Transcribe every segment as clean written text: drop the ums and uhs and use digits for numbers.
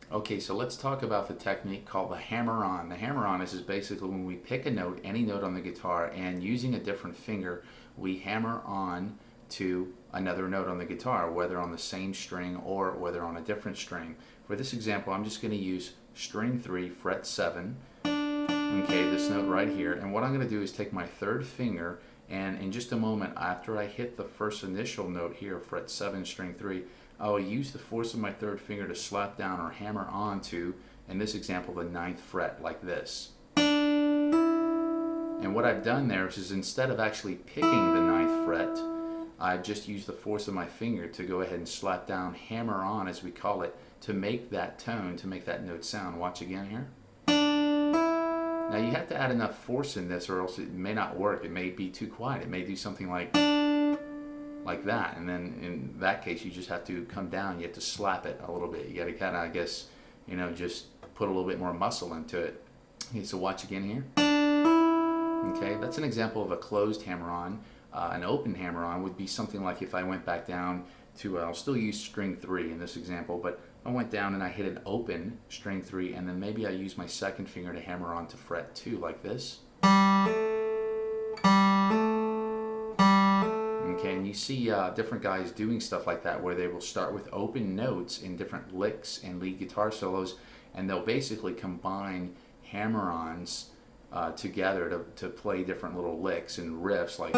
Okay, so let's talk about the technique called the hammer-on. The hammer-on is basically when we pick a note, any note on the guitar, and using a different finger, we hammer on to another note on the guitar, whether on the same string or whether on a different string. For this example, I'm just going to use string 3, fret 7, okay, this note right here, and what I'm going to do is take my third finger, and in just a moment after I hit the first initial note here, fret 7, string 3, I will use the force of my third finger to slap down or hammer onto, in this example, the 9th fret, like this. And what I've done there is instead of actually picking the 9th fret, I just used the force of my finger to go ahead and slap down, hammer on as we call it, to make that tone, to make that note sound. Watch again here. Now you have to add enough force in this or else it may not work. It may be too quiet. It may do something like that, and then in that case you just have to come down. You have to slap it a little bit. You got to kind of, I guess, just put a little bit more muscle into it. Okay, so watch again here. Okay, that's an example of a closed hammer-on. An open hammer-on would be something like if I went back down to, I'll still use string 3 in this example, but I went down and I hit an open string 3, and then maybe I use my second finger to hammer on to fret 2 like this. Okay, and you see different guys doing stuff like that where they will start with open notes in different licks and lead guitar solos, and they'll basically combine hammer-ons together to play different little licks and riffs, like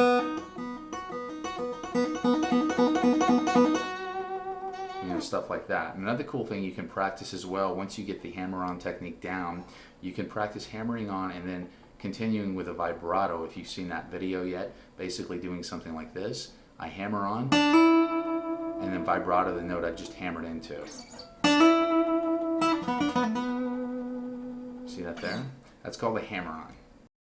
stuff like that. And another cool thing you can practice as well, once you get the hammer-on technique down, you can practice hammering on and then continuing with a vibrato. If you've seen that video yet, basically doing something like this. I hammer on and then vibrato the note I just hammered into. See that there? That's called a hammer-on.